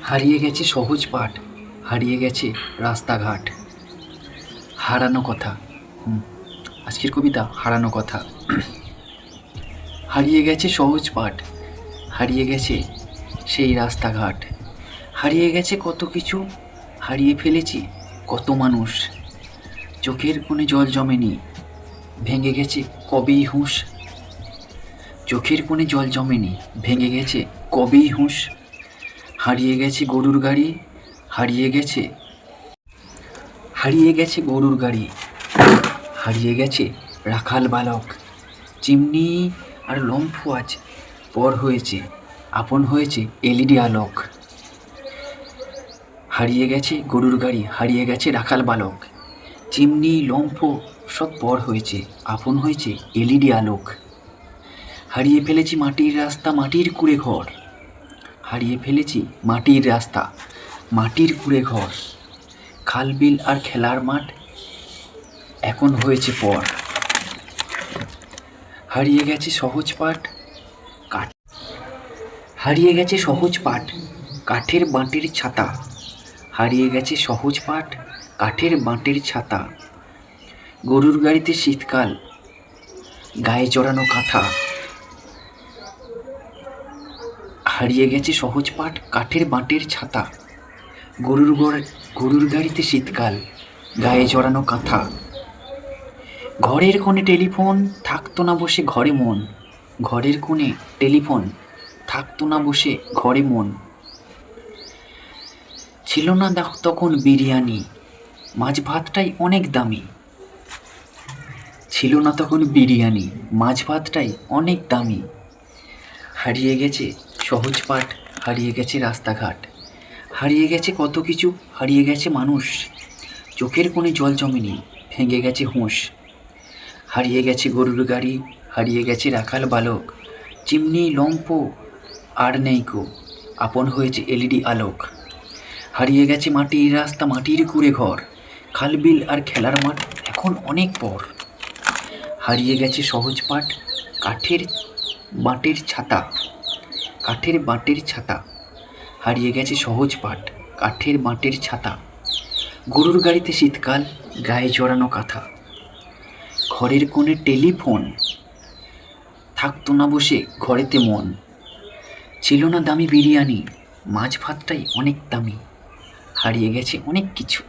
হারিয়ে গেছে সহজ পাঠ, হারিয়ে গেছে রাস্তাঘাট। হারানো কথা। আজকের কবিতা হারানো কথা। হারিয়ে গেছে সহজ পাঠ, হারিয়ে গেছে সেই রাস্তাঘাট। হারিয়ে গেছে কত কিছু, হারিয়ে ফেলেছি কত মানুষ। চোখের কোণে জল জমেনি, ভেঙে গেছে কবেই হুঁশ। চোখের কোণে জল জমেনি, ভেঙে গেছে কবেই হুঁশ। হারিয়ে গেছে গরুর গাড়ি, হারিয়ে গেছে গরুর গাড়ি, হারিয়ে গেছে রাখাল বালক। চিমনি আর লম্ফ আজ পর হয়েছে, আপন হয়েছে এলইডি আলোক। হারিয়ে গেছে গরুর গাড়ি, হারিয়ে গেছে রাখাল বালক। চিমনি লম্ফ সব পর হয়েছে, আপন হয়েছে এলইডি আলোক। হারিয়ে ফেলেছি মাটির রাস্তা, মাটির কুঁড়ে ঘর। হারিয়ে ফেলেছি মাটির রাস্তা, মাটির কুঁড়ে ঘর। খাল বিল আর খেলার মাঠ এখন হয়েছে পর। হারিয়ে গেছে সহজ পাঠ, হারিয়ে গেছে সহজ পাঠ, কাঠের বাঁটের ছাতা। হারিয়ে গেছে সহজ পাঠ, কাঠের বাঁটের ছাতা। গরুর গাড়িতে শীতকাল, গায়ে জড়ানো কাঁথা। হারিয়ে গেছে সহজ পাঠ, কাঠের বাঁটের ছাতা। গরুর গাড়িতে শীতকাল, গায়ে জড়ানো কাঁথা। ঘরের কোণে টেলিফোন, থাকতো না বসে ঘরে মন। ঘরের কোণে টেলিফোন, থাকতো না বসে ঘরে মন। ছিল না তখন বিরিয়ানি, মাছ ভাতটাই অনেক দামি। ছিল না তখন বিরিয়ানি, মাছ ভাতটাই অনেক দামি। হারিয়ে গেছে সহজ পাঠ, হারিয়ে গেছে রাস্তাঘাট। হারিয়ে গেছে কত কিছু, হারিয়ে গেছে মানুষ। চোখের কোণে জল জমেনি, ভেঙে গেছে হুঁশ। হারিয়ে গেছে গরুর গাড়ি, হারিয়ে গেছে রাখাল বালক। চিমনি লম্ফ আর নেইকো, আপন হয়েছে এলইডি আলোক। হারিয়ে গেছে মাটির রাস্তা, মাটির কুঁড়ে ঘর। খালবিল আর খেলার মাঠ এখন অনেক পর। হারিয়ে গেছে সহজ পাঠ, কাঠের বাঁটের ছাতা। কাঠের বাঁটের ছাতা। হারিয়ে গেছে সহজ পাঠ, কাঠের বাঁটের ছাতা। গরুর গাড়িতে শীতকাল, গায়ে জড়ানো কাঁথা। ঘরের কোণে টেলিফোন, থাকতো না বসে ঘরেতে মন। ছিল না দামি বিরিয়ানি, মাছ ভাতটাই অনেক দামি। হারিয়ে গেছে অনেক কিছু।